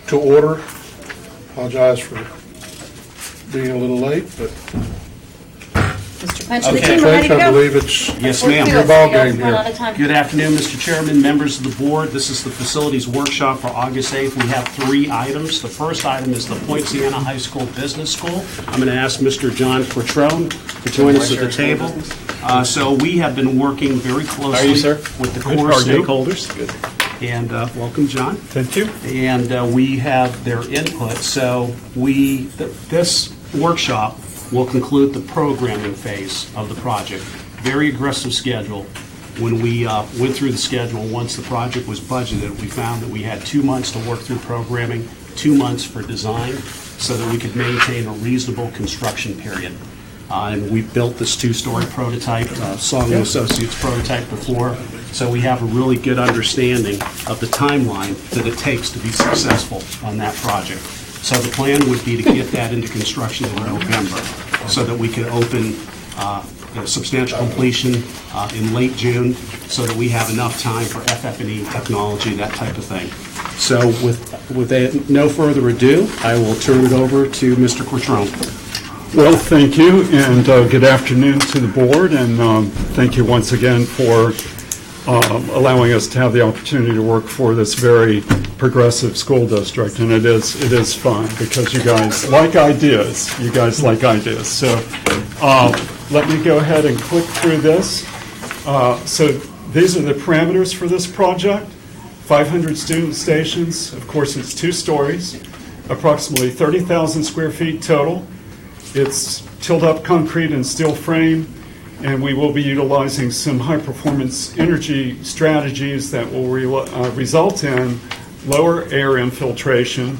to order. Apologize for being a little late, but Mr. Punch, Okay. the team are ready to I go. believe it's Yes, ma'am. your ball game Run out here. of time. Good afternoon, Mr. Chairman, members of the board. This is the facilities workshop for August 8th. We have 3 items. The first item is the Point Siena High School Business School. I'm going to ask Mr. John Quattrone to join us at the table. So we have been working very closely with the core stakeholders. Good. And welcome, John. Thank you. And we have their input. So this workshop will conclude the programming phase of the project. Very aggressive schedule. When we went through the schedule, once the project was budgeted, we found that we had 2 months to work through programming, 2 months for design, so that we could maintain a reasonable construction period. And we built this 2-story prototype, Song and Associates prototype before, so we have a really good understanding of the timeline that it takes to be successful on that project. So the plan would be to get that into construction in November, so that we could open substantial completion in late June, so that we have enough time for FF&E technology, that type of thing. So with no further ado, I will turn it over to Mr. Quattrone. Well, thank you, and good afternoon to the board, and thank you once again for allowing us to have the opportunity to work for this very progressive school district. And it is fun because you guys like ideas. So let me go ahead and click through this. So these are the parameters for this project. 500 student stations. Of course, it's 2 stories, approximately 30,000 square feet total. It's tilt-up concrete and steel frame, and we will be utilizing some high-performance energy strategies that will result in lower air infiltration.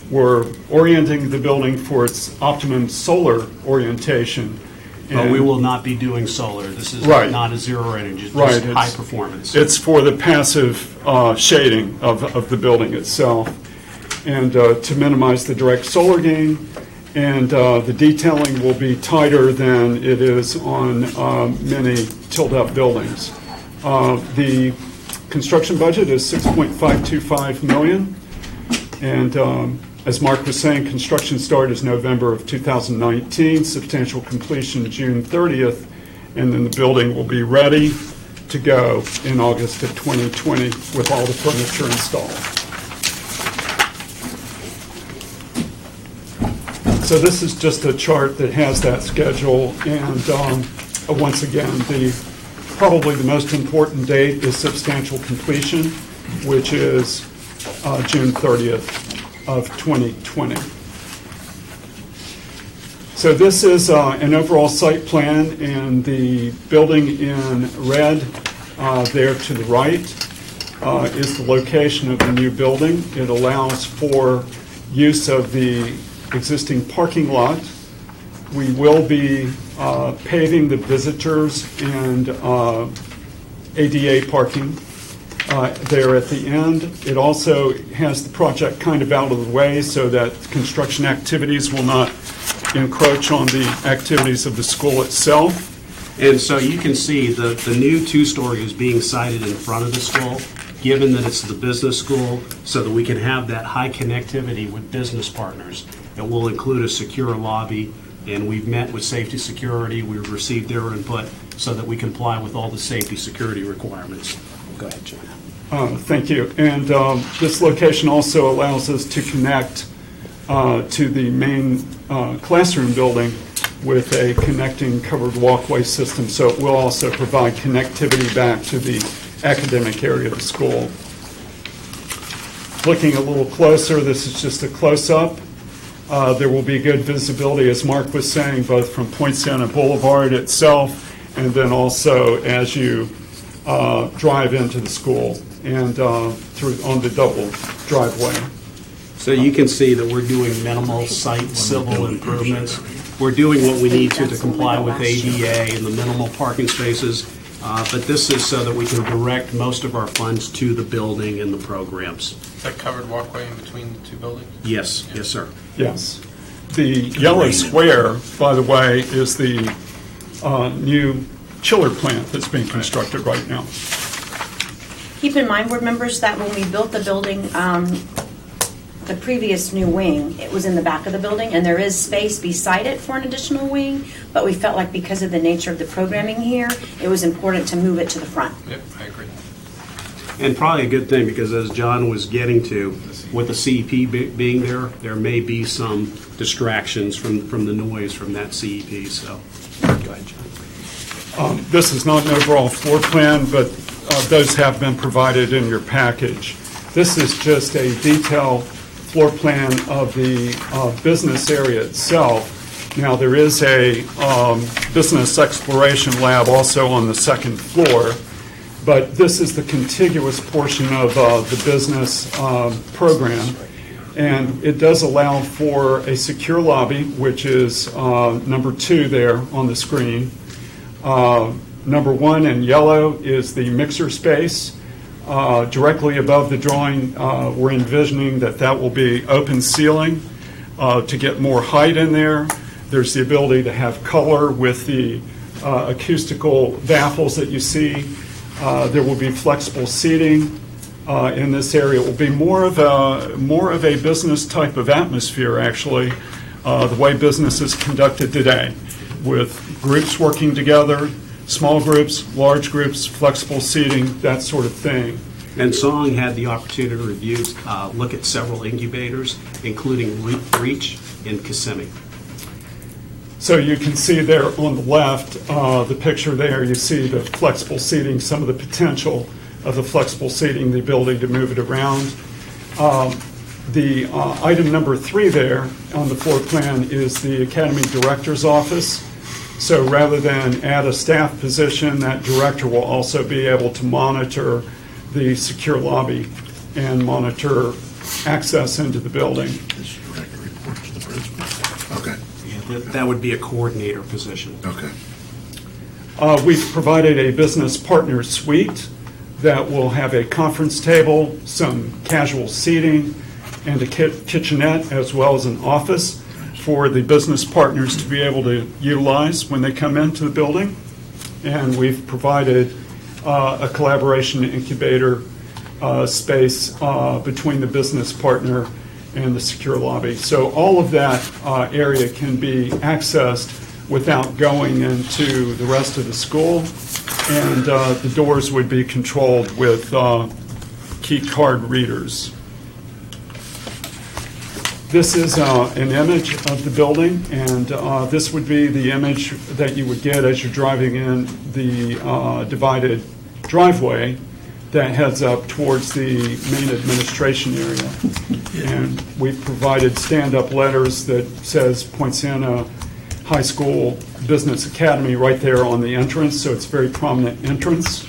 We're orienting the building for its optimum solar orientation. But we will not be doing solar. This is Right. not a zero energy, it's Right, just it's- high performance. It's for the passive shading of the building itself, and to minimize the direct solar gain. And the detailing will be tighter than it is on many tilt-up buildings. The construction budget is $6.525 million, and as Mark was saying, construction start is November of 2019, substantial completion June 30th, and then the building will be ready to go in August of 2020 with all the furniture installed. So this is just a chart that has that schedule, and once again, probably the most important date is substantial completion, which is June 30th of 2020. So this is an overall site plan, and the building in red there to the right is the location of the new building. It allows for use of the existing parking lot. We will be paving the visitors and ADA parking there at the end. It also has the project kind of out of the way so that construction activities will not encroach on the activities of the school itself. And so you can see the new 2-story is being sited in front of the school, given that it's the business school, so that we can have that high connectivity with business partners. It will include a secure lobby, and we've met with safety security. We've received their input so that we comply with all the safety security requirements. Go ahead, John. Thank you. And this location also allows us to connect to the main classroom building with a connecting covered walkway system, so it will also provide connectivity back to the academic area of the school. Looking a little closer, this is just a close-up. There will be good visibility, as Mark was saying, both from Point Siena Boulevard itself and then also as you drive into the school and through on the double driveway. So you can see that we're doing minimal site civil improvements. We're doing what we need to comply with ADA and the minimal parking spaces, but this is so that we can direct most of our funds to the building and the programs. Is that covered walkway in between the 2 buildings? Yes, yes, sir. Yes. The yellow square, by the way, is the new chiller plant that's being constructed right now. Keep in mind, board members, that when we built the building, the previous new wing, it was in the back of the building, and there is space beside it for an additional wing, but we felt like because of the nature of the programming here, it was important to move it to the front. Yep, I agree. And probably a good thing, because as John was getting to, with the CEP being there, there may be some distractions from the noise from that CEP, so, go ahead, John. This is not an overall floor plan, but those have been provided in your package. This is just a detailed floor plan of the business area itself. Now, there is a business exploration lab also on the second floor, but this is the contiguous portion of the business program. And it does allow for a secure lobby, which is number 2 there on the screen. Number 1 in yellow is the mixer space. Directly above the drawing, we're envisioning that will be open ceiling to get more height in there. There's the ability to have color with the acoustical baffles that you see. There will be flexible seating in this area. It will be more of a business type of atmosphere, actually, the way business is conducted today, with groups working together, small groups, large groups, flexible seating, that sort of thing. And Song had the opportunity to review, look at several incubators, including Reach and Kissimmee. So you can see there on the left, the picture there, you see the flexible seating, some of the potential of the flexible seating, the ability to move it around. The item number 3 there on the floor plan is the Academy Director's Office. So rather than add a staff position, that director will also be able to monitor the secure lobby and monitor access into the building. This director reports to the principal. Okay. Yeah, that would be a coordinator position. Okay. We've provided a business partner suite that will have a conference table, some casual seating, and a kitchenette, as well as an office for the business partners to be able to utilize when they come into the building. And we've provided a collaboration incubator space between the business partner and the secure lobby. So all of that area can be accessed without going into the rest of the school, and the doors would be controlled with key card readers. This is an image of the building, and this would be the image that you would get as you're driving in the divided driveway that heads up towards the main administration area. And we've provided stand-up letters that says Poinciana High School Business Academy right there on the entrance, so it's a very prominent entrance.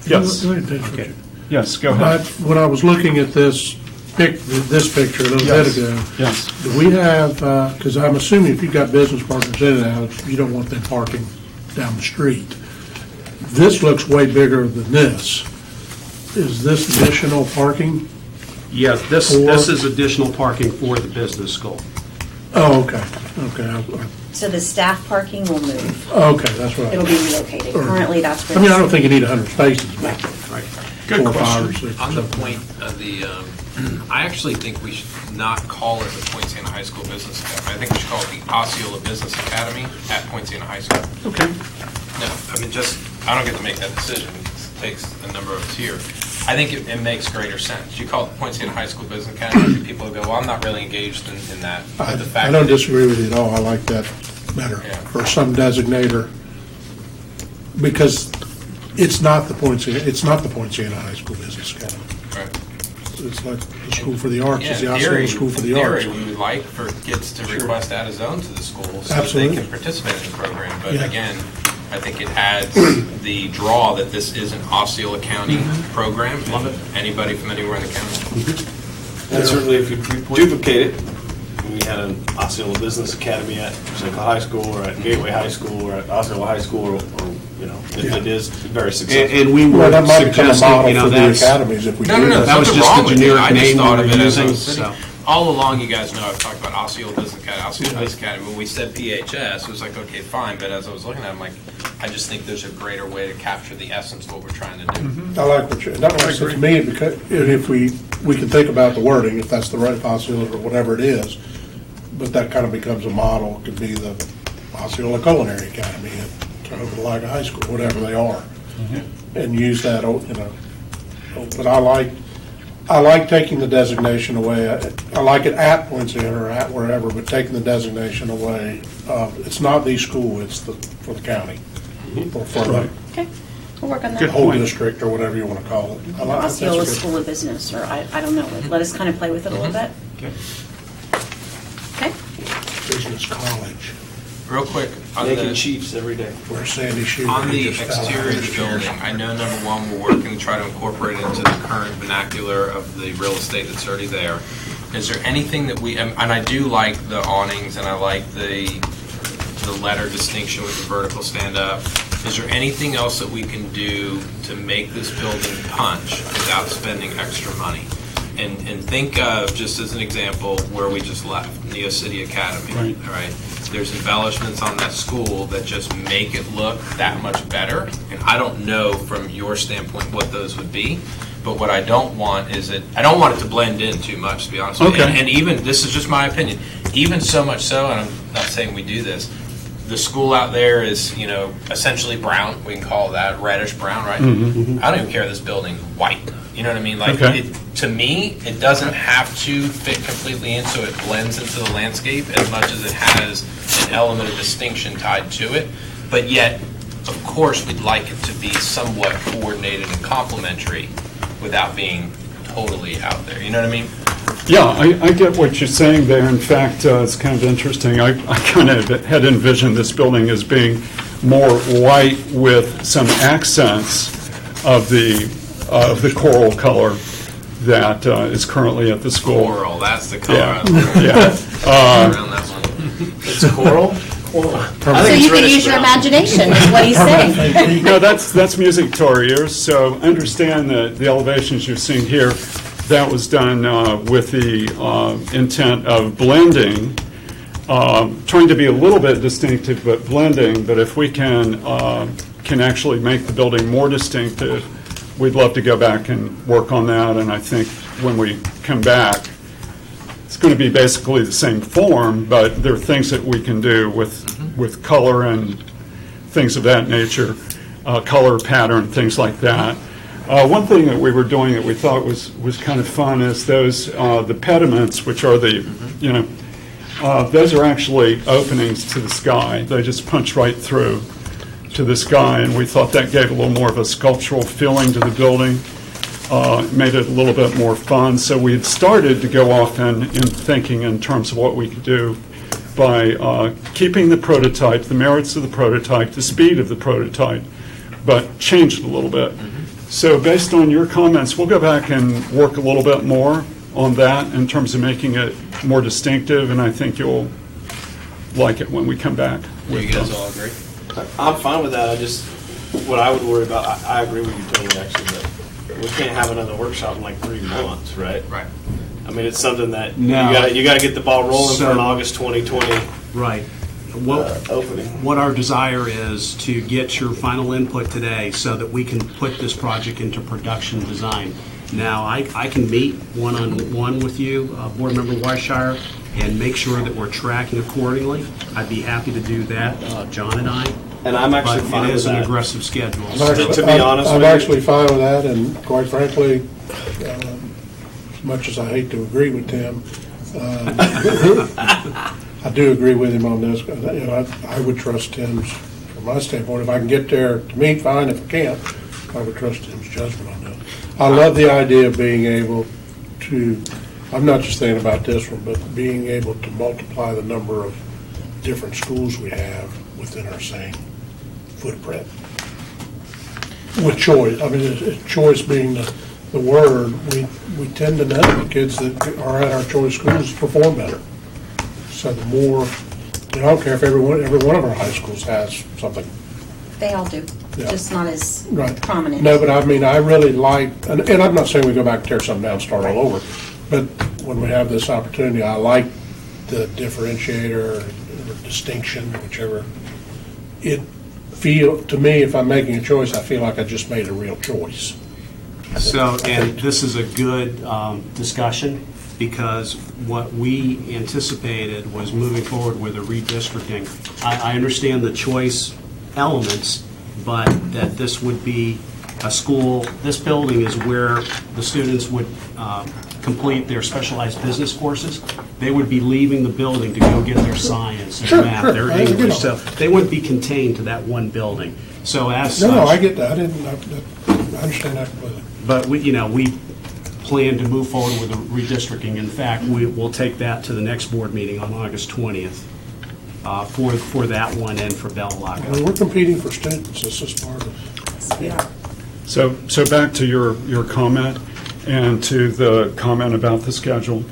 Yes. Okay. Yes, go ahead. When I was looking at this picture a little bit ago, Yes. do we have, because I'm assuming if you've got business partners in and out, you don't want them parking down the street. This looks way bigger than this. Is this additional parking? Yes, this is additional parking for the business school. Oh, okay. Okay. So the staff parking will move. Okay, that's what It'll be relocated. Currently, that's where. I mean, I don't think you need 100 spaces, but Right. 4 or 5 or 6. On the point of the, I actually think we should not call it the Poinciana High School Business Academy. I think we should call it the Osceola Business Academy at Poinciana High School. Okay. No, I mean, I don't get to make that decision. It takes a number of us here. I think it makes greater sense. You call it the Poinciana High School Business Academy, people will go, well, I'm not really engaged in that. But the fact I don't that disagree with you at all. I like that better, Yeah. or some designator, because it's not the Poinciana High School Business Academy. Right. It's like the School for the Arts, it's the in Osceola theory, School for the in Arts. theory, we would like for kids to request add a zone to the school so Absolutely. that they can participate in the program. But Yeah. again, I think it adds the draw that this is an Osceola County program. Love it. Anybody from anywhere in the county. And certainly if you duplicate it, we had an Osceola Business Academy at Osceola High School or at Gateway High School or at Osceola High School or it is very successful. And we Well, were that might become a suggesting, model for the that's, academies if we do No, that. that was something just wrong the with it. generic I just name we thought were of it as a using, city. so. all along, you guys know, I've talked about Osceola Business Academy, Osceola Business Academy. When we said PHS, it was like, okay, fine, but as I was looking at it, I'm like, I just think there's a greater way to capture the essence of what we're trying to do. I like what you're, that makes sense to me, because if we can think about the wording, if that's the right Osceola or whatever it is, but that kind of becomes a model, could be the Osceola Culinary Academy at Osceola High School, whatever they are, and use that, but I like taking the designation away. I like it at Point Center or at wherever, but taking the designation away. It's not the school, it's for the county, or for the Okay, we'll work on that. Good whole point. district, or whatever you want to call it. I like- that's Osceola good. School of Business, or I don't know. Let us kind of play with it a little bit. Okay. Okay? Business College, Real quick, on Making the, Chiefs every day. where Sandy Shooter. on the just fell out exterior of this the year. building, I know, number one, we're working to try to incorporate it into the current vernacular of the real estate that's already there. Is there anything that we, and I do like the awnings, and I like the letter distinction with the vertical stand-up. Is there anything else that we can do to make this building punch without spending extra money? And think of, just as an example, where we just left, Neo City Academy. Right. All right. There's embellishments on that school that just make it look that much better. And I don't know from your standpoint what those would be. But what I don't want is I don't want it to blend in too much, to be honest with you. Okay. And even, this is just my opinion, even so much so, and I'm not saying we do this, the school out there is, essentially brown. We can call that reddish brown, right? I don't even care if this building's white. You know what I mean? Like, Okay. to me, it doesn't have to fit completely in so it blends into the landscape as much as it has an element of distinction tied to it. But yet, of course, we'd like it to be somewhat coordinated and complementary without being totally out there. You know what I mean? Yeah, I get what you're saying there. In fact, it's kind of interesting. I kind of had envisioned this building as being more white with some accents of the coral color that is currently at the school. Coral, that's the color. Yeah, Yeah. Around that one. It's coral? So you can use your imagination, is what he's saying. No, that's music to our ears. So understand that the elevations you're seeing here, that was done with the intent of blending, trying to be a little bit distinctive, but blending. But if we can actually make the building more distinctive, we'd love to go back and work on that. And I think when we come back, it's going to be basically the same form, but there are things that we can do with color and things of that nature, color pattern, things like that. One thing that we were doing that we thought was kind of fun is those the pediments, which are those are actually openings to the sky. They just punch right through to the sky, and we thought that gave a little more of a sculptural feeling to the building. Made it a little bit more fun. So we had started to go off in thinking in terms of what we could do by keeping the prototype, the merits of the prototype, the speed of the prototype, but change it a little bit. So based on your comments, we'll go back and work a little bit more on that in terms of making it more distinctive, and I think you'll like it when we come back. Do you guys all agree? I'm fine with that. What I would worry about, I agree with you totally, actually, but we can't have another workshop in like 3 months, right? Right. I mean, it's something that No. you got to get the ball rolling for an So- August 2020 Right. opening. What our desire is to get your final input today so that we can put this project into production design. Now, I can meet one-on-one with you, Board Member Weisshire, and make sure that we're tracking accordingly. I'd be happy to do that, John and I, And I'm actually but fine it with is an that. aggressive schedule. To be honest I'm with you- actually fine with that, and quite frankly, as much as I hate to agree with Tim, I do agree with him on this. I would trust Tim's, from my standpoint, if I can get there to meet, fine. If I can't, I would trust Tim's judgment on that. I love the idea of being able to, I'm not just thinking about this one, but being able to multiply the number of different schools we have within our same footprint. With choice, I mean, choice being the word, we tend to know the kids that are at our choice schools perform better. So the more, I don't care if every one of our high schools has something. They all do, Yeah. just not as Right. prominent. No, but I mean, I really like, and I'm not saying we go back and tear something down, start all over, but when we have this opportunity, I like the differentiator or distinction, whichever. To me, if I'm making a choice, I feel like I just made a real choice. So, and this is a good discussion, because what we anticipated was moving forward with a redistricting. I understand the choice elements, but that this would be a school, this building is where the students would complete their specialized business courses. They would be leaving the building to go get their science, their math, their I agree. English, so they wouldn't be contained to that one building. So as such. No, I get that. I understand that completely. But we plan to move forward with a redistricting. In fact, we'll take that to the next board meeting on August 20th for that one and for Bella I mean, Lago. we're competing for students. This is part of it. So back to your comment and to the comment about the schedule.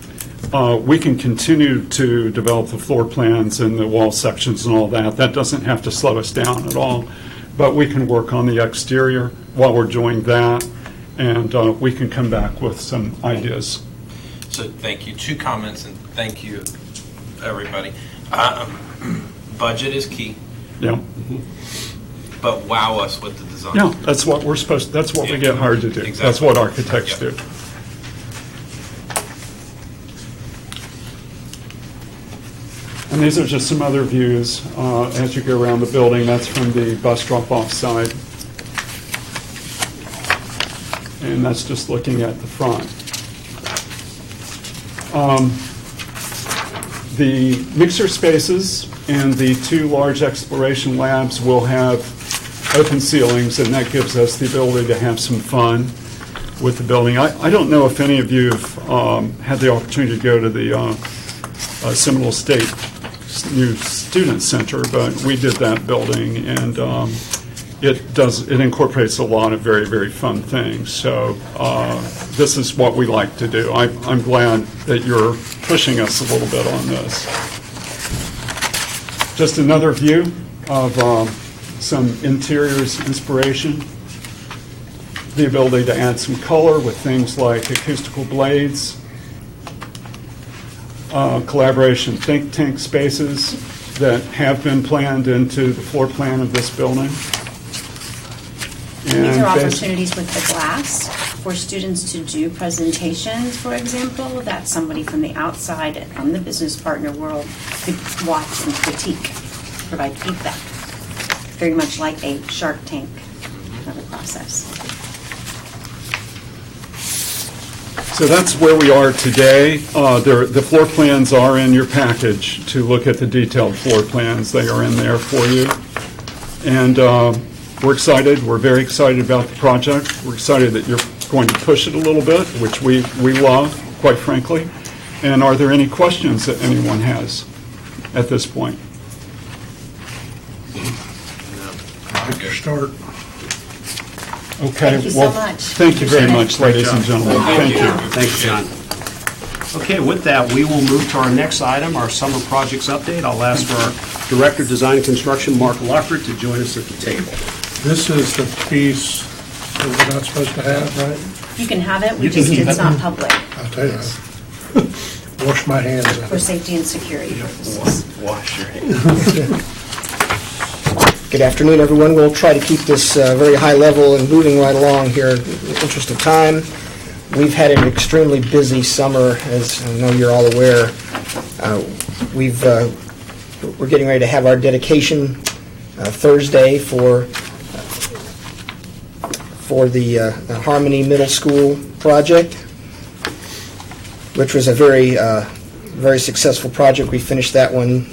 We can continue to develop the floor plans and the wall sections and all that. That doesn't have to slow us down at all. But we can work on the exterior while we're doing that, and we can come back with some ideas. So thank you. 2 comments, and thank you, everybody. Budget is key, Yeah, but wow us with the design. yeah, that's what we're supposed. That's what we Yeah. get hired to do. Exactly. That's what architects Yeah. do. And these are just some other views as you go around the building. That's from the bus drop-off side. And that's just looking at the front. The mixer spaces and the 2 large exploration labs will have open ceilings, and that gives us the ability to have some fun with the building. I don't know if any of you have had the opportunity to go to the Seminole State new student center, but we did that building, and it incorporates a lot of very, very fun things. So this is what we like to do. I'm glad that you're pushing us a little bit on this. Just another view of some interiors inspiration. The ability to add some color with things like acoustical blades, collaboration think tank spaces that have been planned into the floor plan of this building. These And are opportunities with the glass for students to do presentations, for example, that somebody from the outside, from the business partner world, could watch and critique, provide feedback. Very much like a Shark Tank kind of process. So that's where we are today. The floor plans are in your package to look at the detailed floor plans. They are in there for you. And we're excited. We're very excited about the project. We're excited that you're going to push it a little bit, which we love, quite frankly. And are there any questions that anyone has at this point? I like to start. Okay. Thank you so well, much. Thank you very much, ladies and gentlemen. Thank you. Thanks, John. Okay, with that, we will move to our next item, our summer projects update. I'll ask for our Director of Design and Construction, Mark Luckert, to join us at the table. This is the piece that we're not supposed to have, right? You can have it, You can keep it's it. not public, I'll tell you, wash my hands of for it. safety and security purposes. Wash your hands. Good afternoon, everyone. We'll try to keep this very high level and moving right along here in the interest of time. We've had an extremely busy summer, as I know you're all aware. We're getting ready to have our dedication Thursday for the Harmony Middle School project, which was a very successful project. We finished that one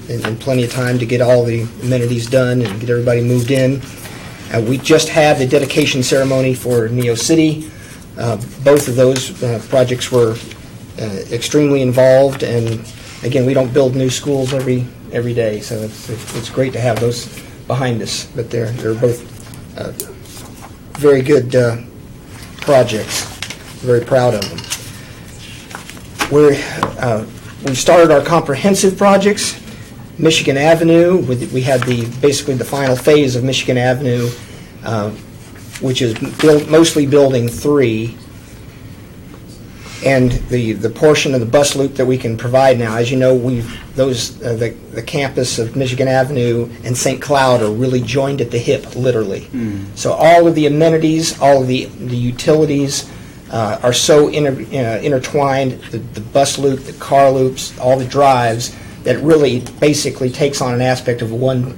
in plenty of time to get all the amenities done and get everybody moved in. We just had the dedication ceremony for Neo City. Both of those projects were extremely involved, and again, we don't build new schools every day, so it's great to have those behind us. But they're both very good projects. Very proud of them. We started our comprehensive projects. Michigan Avenue, we had basically the final phase of Michigan Avenue, which is mostly Building 3. And the portion of the bus loop that we can provide now, as you know, the campus of Michigan Avenue and St. Cloud are really joined at the hip, literally. So all of the amenities, all of the utilities are so intertwined, the bus loop, the car loops, all the drives, that it really basically takes on an aspect of one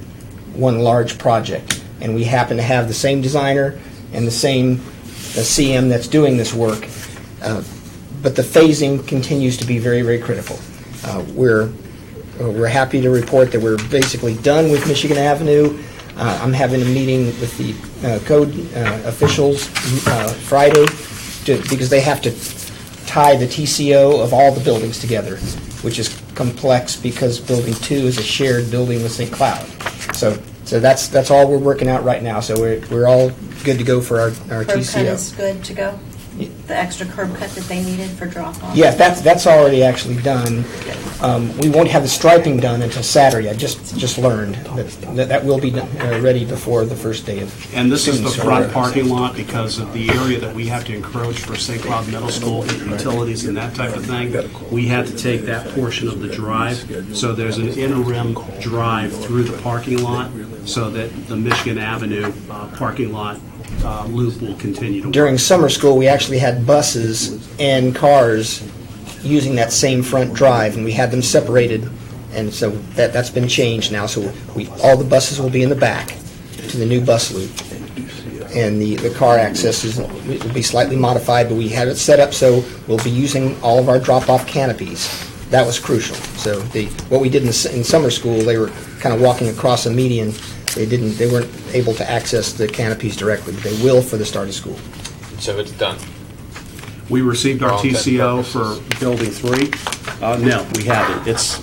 large project. And we happen to have the same designer and the same CM that's doing this work. But the phasing continues to be very, very critical. We're happy to report that we're basically done with Michigan Avenue. I'm having a meeting with the code officials Friday because they have to tie the TCO of all the buildings together, which is complex because Building 2 is a shared building with St. Cloud. So that's all we're working out right now. So we're all good to go for our Curb TCO. cut is good to go? The extra curb cut that they needed for drop-off? Yeah, that's already actually done. We won't have the striping done until Saturday. I just learned that will be ready before the first day of. And this is the students. front parking lot because of the area that we have to encroach for St. Cloud Middle School, utilities and that type of thing. We had to take that portion of the drive. So there's an interim drive through the parking lot so that the Michigan Avenue parking lot loop will continue to work. During summer school, we actually had buses and cars using that same front drive, and we had them separated, and so that's been changed now. So all the buses will be in the back to the new bus loop, and the car access will be slightly modified, but we have it set up so we'll be using all of our drop-off canopies. That was crucial. So what we did in summer school, they were kind of walking across a median. They weren't able to access the canopies directly, but they will for the start of school. So it's done. We received our For all intents and TCO for purposes. Building 3. No, we haven't. It's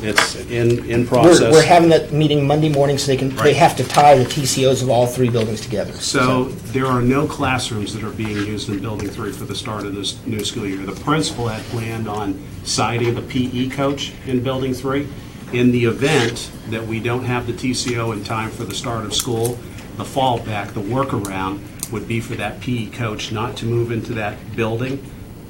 in process. We're having that meeting Monday morning so they have to tie the TCOs of all three buildings together. So there are no classrooms that are being used in Building 3 for the start of this new school year. The principal had planned on citing the PE coach in Building 3. In the event that we don't have the TCO in time for the start of school, the fallback, the workaround, would be for that PE coach not to move into that building.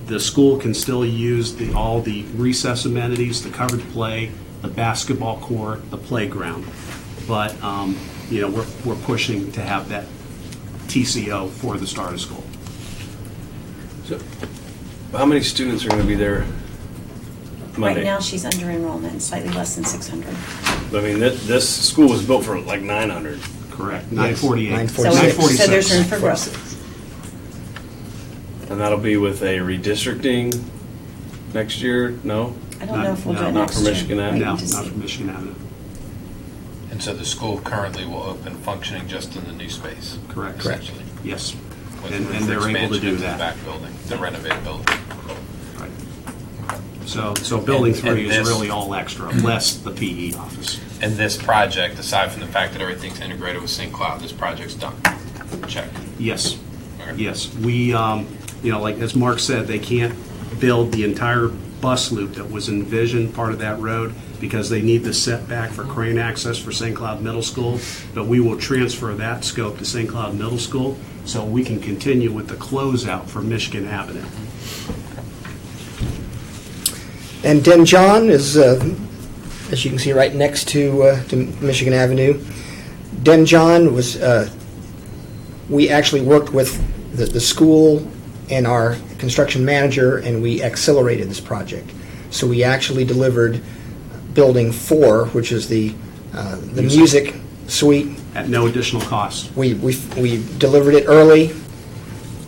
The school can still use all the recess amenities, the covered play, the basketball court, the playground. But, we're pushing to have that TCO for the start of school. So, how many students are going to be there Monday? Right now, she's under enrollment, slightly less than 600. I mean, this school was built for like 900. Correct. 948. 946. So there's room for growth. And that'll be with a redistricting next year? No? I don't know if we'll do it Not next for year. Michigan Avenue? No, Waiting to not see. from Michigan Avenue. And so the school currently will open functioning just in the new space? Correct. Essentially? Yes. With And room for they're able to expansion do into the that. back building, the renovated building. Right. So Building 3 and is this- really all extra, less the PE office. And this project, aside from the fact that everything's integrated with St. Cloud, this project's done? Check. Yes. Okay. Yes. We, like as Mark said, they can't build the entire bus loop that was envisioned part of that road because they need the setback for crane access for St. Cloud Middle School. But we will transfer that scope to St. Cloud Middle School so we can continue with the closeout for Michigan Avenue. And Den John is, as you can see, right next to Michigan Avenue. Den John was, we actually worked with the school and our construction manager, and we accelerated this project. So we actually delivered Building 4, which is the music suite. At no additional cost. We delivered it early.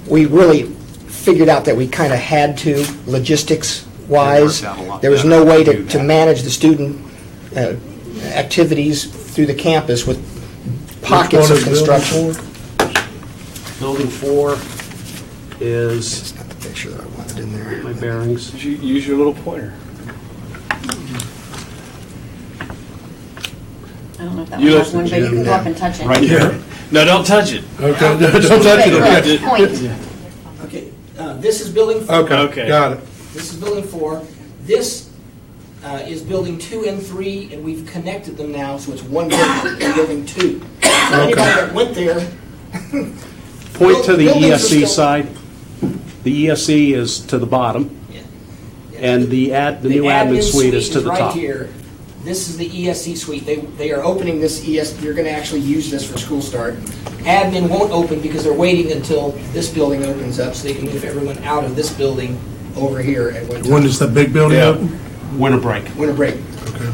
We really figured out that we kind of had to, logistics-wise. It worked out a lot There was better no way to do to that. manage the student activities through the campus with pockets of Which one is Building construction. Building 4 is, It's not the picture that I wanted in there. my bearings. Use your little pointer. I don't know if that You one has listen, one, but you can Jim. go up and touch it. Right here. No, don't touch it. Okay, don't touch it, okay. Point. Okay, this is Building 4. Okay, got it. This is Building 4. This is Building 2 and 3, and we've connected them now, so it's one building, Building 2. So anybody that went there, Point to the Buildings are ESC still- side. The ESC is to the bottom. And the new admin suite is to the right top. here. This is the ESC suite. They are opening this You're going to actually use this for school start. Admin won't open because they're waiting until this building opens up so they can move everyone out of this building over here at one time. When does the big building Yeah. open? Winter break. Winter break.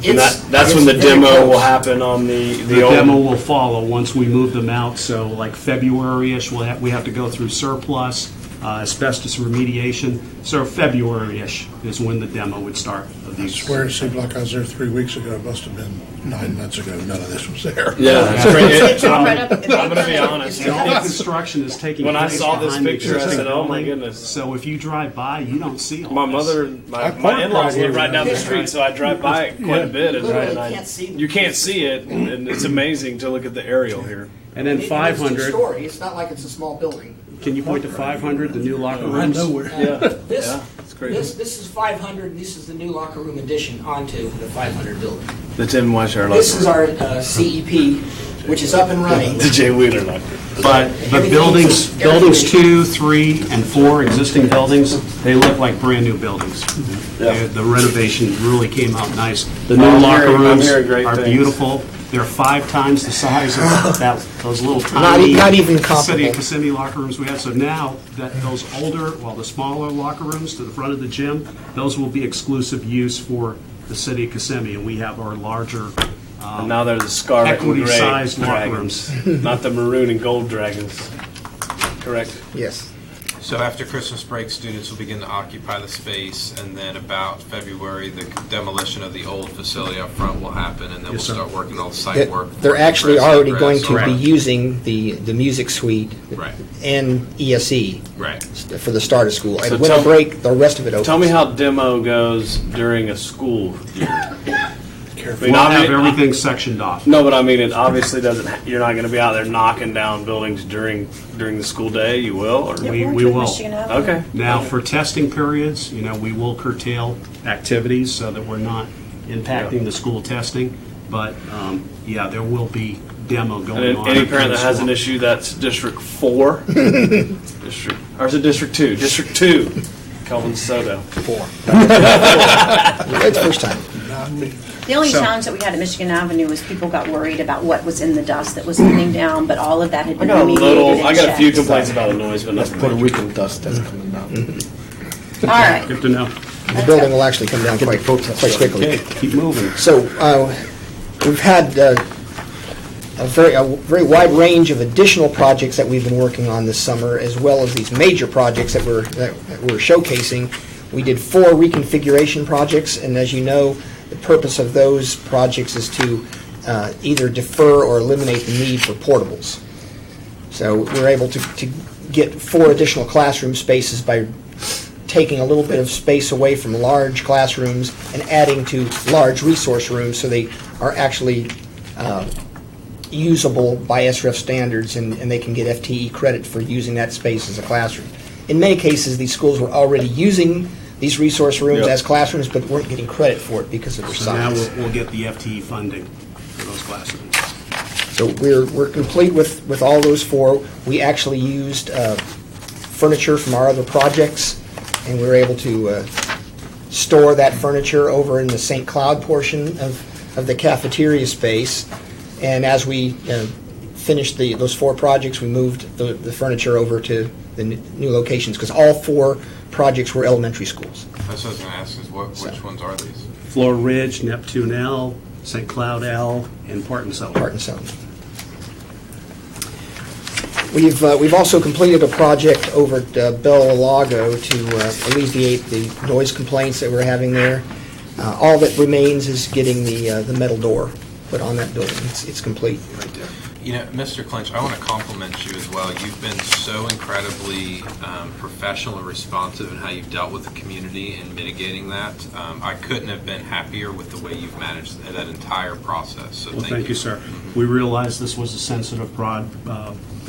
And that's when the demo will happen on the The old. demo will follow once we move them out, so like February-ish, we have to go through surplus, asbestos remediation, so February-ish is when the demo would start of I these. swear it seemed like I was there 3 weeks ago. It must have been 9 months ago. None of this was there. Yeah, that's great. It's right up- I'm going to be honest. The whole construction is taking When I place saw this behind the picture, I existing said, "Oh, my building." goodness. So if you drive by, you don't see all My this. mother, I my parked in-laws right live right here. down the street, so I drive by it quite a bit. And Literally I- can't see them. You can't see it, and it's amazing to look at the aerial here. And then It's 500, two-story. It's not like it's a small building. can you point to 500, the new locker rooms? Yeah, This, yeah, it's great. this is 500. This is the new locker room addition onto the 500 building. The Tim Weishar This is our CEP, which is up and running. the Jay Wheeler locker. But buildings 2, 3, and 4, existing buildings, they look like brand-new buildings. Yeah. The renovation really came out nice. The new I'm locker hearing- I'm rooms hearing great are things. beautiful. They're 5 times the size of those little tiny Not even City comparable. Kissimmee locker rooms we had. So now that those older, the smaller locker rooms to the front of the gym, those will be exclusive use for the City of Kissimmee, and we have our larger And now they're the scarlet and gray equity-sized locker dragons, rooms. not the maroon and gold dragons. Correct. Yes. So after Christmas break, students will begin to occupy the space, and then about February, the demolition of the old facility up front will happen, and then we'll Yes, sir. start working all the site work. They're actually Progress, already progress. going to be Correct. using the music suite Right, and ESE right. for the start of school. So And winter tell- break, the rest of it opens. Tell me how demo goes during a school year. We'll have everything sectioned off. No, but I mean, it obviously doesn't. You're not going to be out there knocking down buildings during the school day. You will, or We Weren't will. Michigan Avenue? okay. Now, for testing periods, we will curtail activities so that we're not impacting the school testing. But, yeah, there will be demo going And on. any parent that has an School. issue, that's District 4, District, or is it District 2? District 2, Calvin Soto. 4. It's the first time. Not me. The only challenge that we had at Michigan Avenue was people got worried about what was in the dust that was coming down, but all of that had I been got a remediated I got a few and checked. complaints about the noise, but nothing Puerto major. Rican dust that's coming out. All right. Good to know. The building will actually come down quite quickly. Okay, keep moving. So we've had a very wide range of additional projects that we've been working on this summer, as well as these major projects that we're showcasing. We did 4 reconfiguration projects, and as you know, the purpose of those projects is to either defer or eliminate the need for portables. So we're able to get 4 additional classroom spaces by taking a little bit of space away from large classrooms and adding to large resource rooms so they are actually usable by SRF standards and they can get FTE credit for using that space as a classroom. In many cases, these schools were already using these resource rooms Yep. as classrooms but weren't getting credit for it because of their So now size. we'll get the FTE funding for those classrooms. So we're complete with all those 4. We actually used furniture from our other projects, and we were able to store that furniture over in the St. Cloud portion of the cafeteria space. And as we finished those 4 projects, we moved the furniture over to the new locations, because all 4 projects were elementary schools. That's what I was going to ask, is which ones are these? Flora Ridge, Neptune L, St. Cloud L, and Parton South. Part and Sound. We've also completed a project over at Bella Lago to alleviate the noise complaints that we're having there. All that remains is getting the metal door put on that building. It's complete right there. Mr. Clinch, I want to compliment you as well. You've been so incredibly professional and responsive in how you've dealt with the community and mitigating that. I couldn't have been happier with the way you've managed that entire process. So Well, thank you, sir. We realized this was a sensitive, broad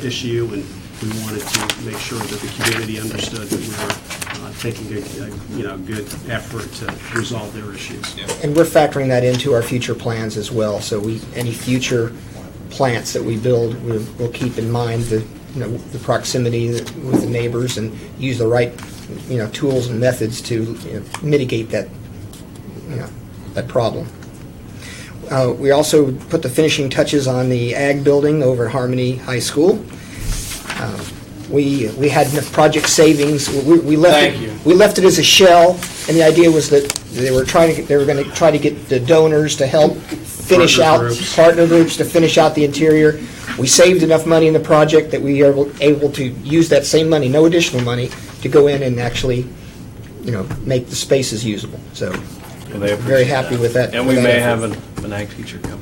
issue, and we wanted to make sure that the community understood that we were taking a good effort to resolve their issues. Yeah. And we're factoring that into our future plans as well. So any future plants that we build, we'll keep in mind the proximity with the neighbors and use the right tools and methods to mitigate that problem. We also put the finishing touches on the ag building over at Harmony High School. We had enough project savings. We left it as a shell, and the idea was that they were going to try to get the donors to help finish partner groups to finish out the interior. We saved enough money in the project that we are able to use that same money, no additional money, to go in and actually, make the spaces usable. So, very happy with that. And we may have an ag teacher coming.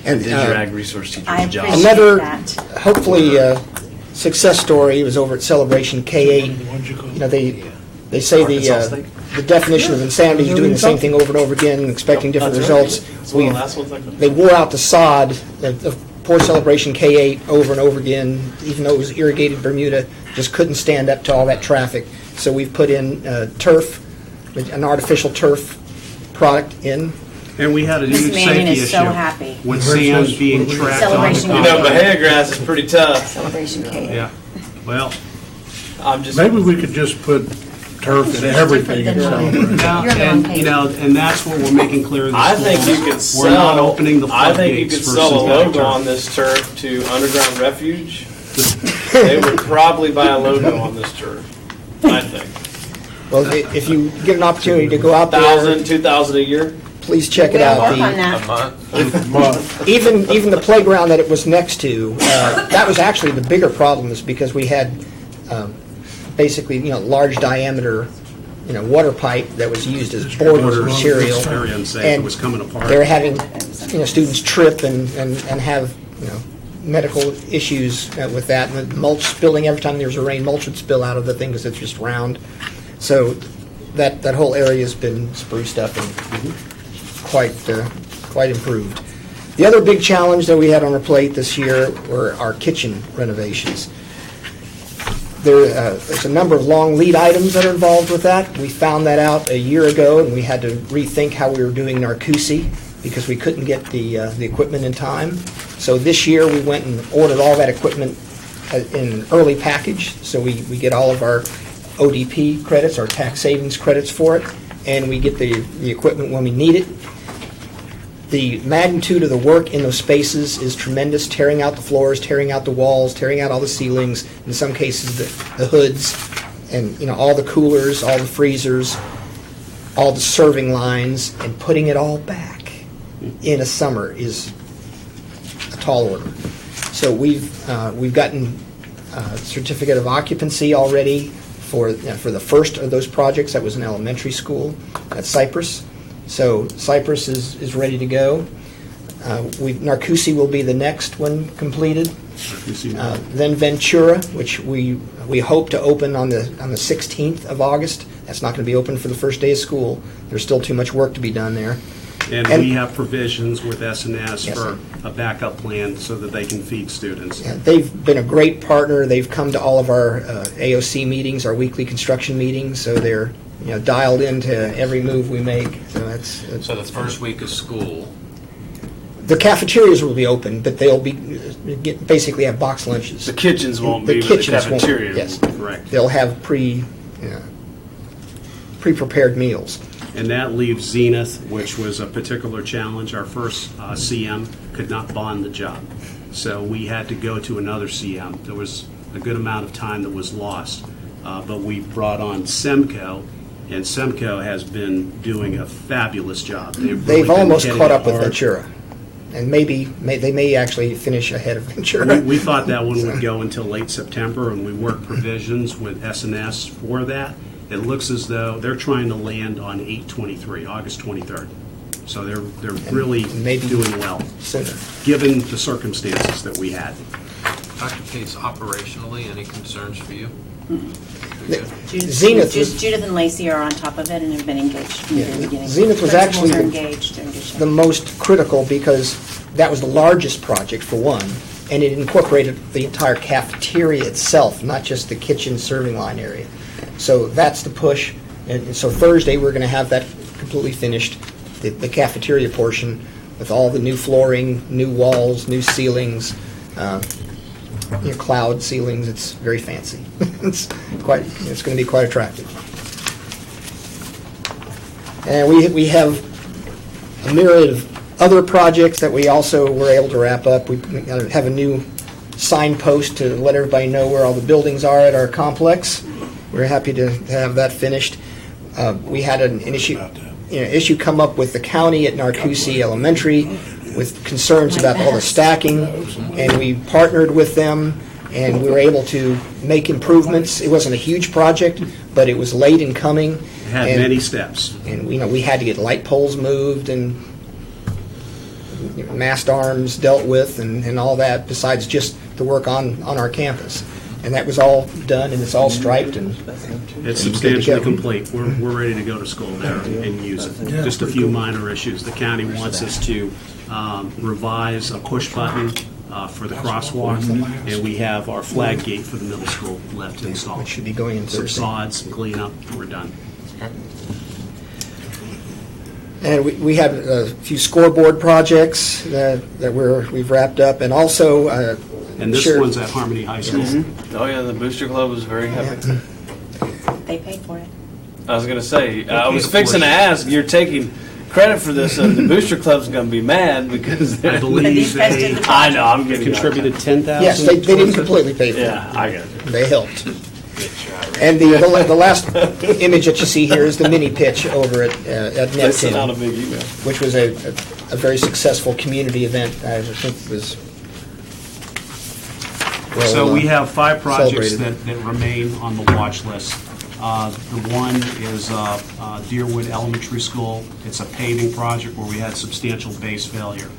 And Did your ag resource teacher's I job. appreciate another, that. hopefully, success story was over at Celebration K-8. They say the definition of insanity is doing the same thing over and over again, and expecting different results. They wore out the sod of poor Celebration K-8 over and over again, even though it was irrigated Bermuda, just couldn't stand up to all that traffic. So we've put in turf, an artificial turf product in. And we had a Miss huge Mannion safety is issue so happy. with sand being trapped on the Celebration concrete. grass is pretty tough. Celebration K. Yeah, well, I'm just. Maybe we could just put turf in everything in Celebration. yeah, You're the wrong and, page. and that's what we're making clear to the I think schools. you could sell. We're not opening the I think you floodgates could for sell a synthetic logo turf. on this turf to Underground Refuge. They would probably buy a logo on this turf. I think Well, if you get an opportunity to go out there, 1,000, 2,000 a year. please check it We'll out. work on A that. month. Even the playground that it was next to, that was actually the bigger problem, is because we had basically large diameter water pipe that was used as border material, Area say it and was coming apart. they were having students trip and have medical issues with that, and the mulch spilling every time there was a rain. Mulch would spill out of the thing because it's just round. So that whole area has been spruced up and quite improved. The other big challenge that we had on our plate this year were our kitchen renovations. There's a number of long lead items that are involved with that. We found that out a year ago, and we had to rethink how we were doing Narcoossee because we couldn't get the equipment in time. So this year we went and ordered all that equipment in an early package, so we get all of our ODP credits, our tax savings credits for it, and we get the equipment when we need it. The magnitude of the work in those spaces is tremendous, tearing out the floors, tearing out the walls, tearing out all the ceilings, in some cases the hoods, and all the coolers, all the freezers, all the serving lines, and putting it all back in a summer is a tall order. So we've gotten a certificate of occupancy already for the first of those projects. That was an elementary school at Cypress. So Cypress is ready to go. Narcoossee will be the next one completed. Then Ventura, which we hope to open on the 16th of August. That's not going to be open for the first day of school. There's still too much work to be done there. And we have provisions with S&S Yes. for a backup plan so that they can feed students. Yeah, they've been a great partner. They've come to all of our AOC meetings, our weekly construction meetings, so they're dialed into every move we make. So that's So the first week of school, the cafeterias will be open, but they'll be basically have box lunches. The kitchens won't The be, but the kitchens won't, cafeteria. yes. Correct. They'll have pre-prepared meals. And that leaves Zenith, which was a particular challenge. Our first CM could not bond the job. So we had to go to another CM. There was a good amount of time that was lost. But we brought on Semco, and Semco has been doing a fabulous job. They've They've almost hitting caught it up with hard. Ventura, and they may actually finish ahead of Ventura. We thought that one would go until late September, and we worked provisions with S&S for that. It looks as though they're trying to land on 8/23, August 23rd. So they're really maybe doing well, Sooner. given the circumstances that we had. Dr. Pace, operationally, any concerns for you? Zenith was- Judith and Lacey are on top of it and have been engaged from the very beginning. Zenith was Principals actually are the- engaged. They're in good shape. the most critical because that was the largest project for one, and it incorporated the entire cafeteria itself, not just the kitchen serving line area. So that's the push, and so Thursday we're going to have that completely finished, the cafeteria portion with all the new flooring, new walls, new ceilings, cloud ceilings. It's very fancy. It's going to be quite attractive. And we have a myriad of other projects that we also were able to wrap up. We have a new signpost to let everybody know where all the buildings are at our complex. We're happy to have that finished. We had an issue come up with the county at Narcoossee Elementary with concerns about all the stacking, and we partnered with them, and we were able to make improvements. It wasn't a huge project, but it was late in coming. It had many steps. And we had to get light poles moved and mast arms dealt with and all that, besides just the work on our campus. And that was all done, and it's all striped, and It's substantially complete. We're ready to go to school there and use it. Just a few minor issues. The county wants us to revise a push button for the crosswalk, and we have our flag gate for the middle school left to install. which should be going in Some Thursday. sods, some cleanup, we're done. And we had a few scoreboard projects that we've wrapped up, and also And this sure. one's at Harmony High School. Oh, yeah, the Booster Club was very happy. They paid for it. I was going to say, I paid was a fixing to portion. ask, you're taking credit for this, and the Booster Club's going to be mad because I believe These guys did they the I know, I'm getting contributed $10,000. yes, they didn't towards it. completely pay for it. Yeah, I got it. They helped. And the last image that you see here is the mini pitch over at They sent out a Neptune, big email. which was a very successful community event. I think it was. well, So we have 5 projects celebrated. that remain on the watch list. The one is Deerwood Elementary School. It's a paving project where we had substantial base failure.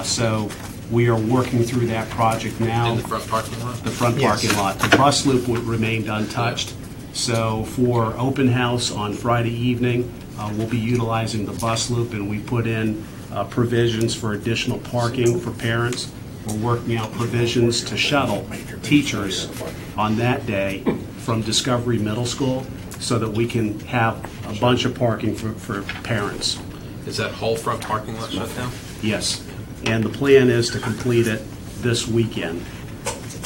So we are working through that project now. In the front parking lot? The front Yes. parking lot. The bus loop remained untouched. So for open house on Friday evening, we'll be utilizing the bus loop, and we put in provisions for additional parking for parents. We're working out provisions to shuttle teachers on that day from Discovery Middle School so that we can have a bunch of parking for parents. Is that whole front parking lot shut down? Yes, and the plan is to complete it this weekend.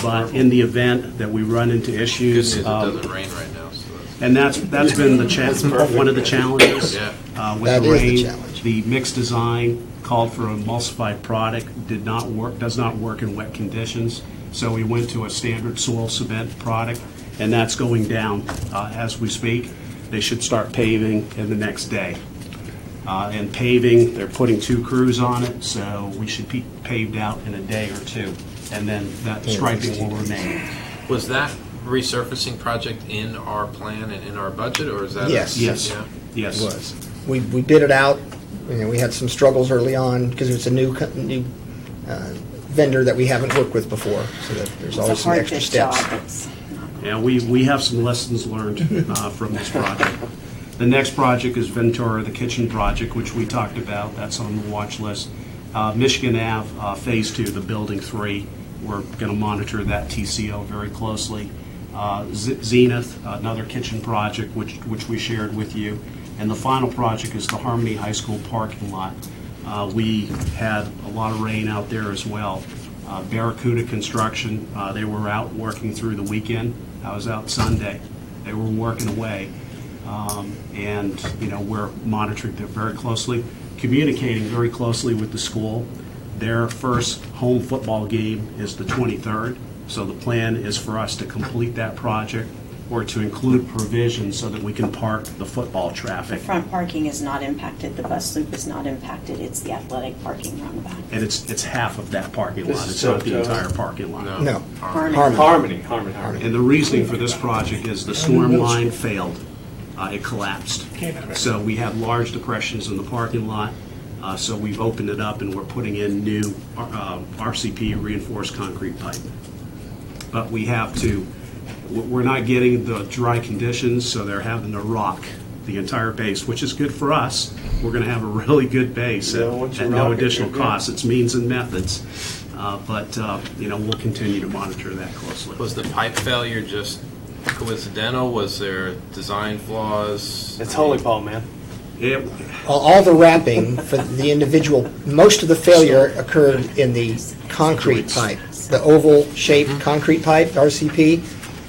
But in the event that we run into Good issues, news, it doesn't rain right now, so that's... and that's been one of the challenges Yeah. with That the is the rain. challenge. The mixed design called for an emulsified product, does not work in wet conditions. So we went to a standard soil cement product, and that's going down as we speak. They should start paving in the next day. And paving, they're putting 2 crews on it, so we should be paved out in a day or 2, and then that striping will remain. Was that resurfacing project in our plan and in our budget, or is that? Yes. Yes, Yeah. yes. It was. We bid it out. We had some struggles early on because it's a new vendor that we haven't worked with before, so that there's It's a always some hard extra bid steps. job. It's not- Yeah, we have some lessons learned from this project. The next project is Ventura, the kitchen project, which we talked about. That's on the watch list. Michigan Ave, Phase 2, the Building 3. We're going to monitor that TCO very closely. Zenith, another kitchen project, which we shared with you. And the final project is the Harmony High School parking lot. We had a lot of rain out there as well. Barracuda Construction, they were out working through the weekend. I was out Sunday. They were working away. And, we're monitoring them very closely, communicating very closely with the school. Their first home football game is the 23rd, so the plan is for us to complete that project or to include provisions so that we can park the football The traffic. front parking is not impacted, the bus loop is not impacted, it's the athletic parking roundabout. And it's half of that parking This lot, is it's not the so- entire parking lot. No. Harmony. Harmony. And the reasoning for this project is the storm line failed. It collapsed. So we had large depressions in the parking lot. So we've opened it up and we're putting in new RCP, reinforced concrete pipe. But we're not getting the dry conditions, so they're having to rock the entire base, which is good for us. We're going to have a really good base Yeah, once you at no rock it, additional you're good. cost. It's means and methods. But we'll continue to monitor that closely. Was the pipe failure just coincidental? Was there design flaws? It's Holy Paul, man. All the wrapping for the individual, most of the failure occurred in the concrete pipe, the oval-shaped concrete pipe, RCP,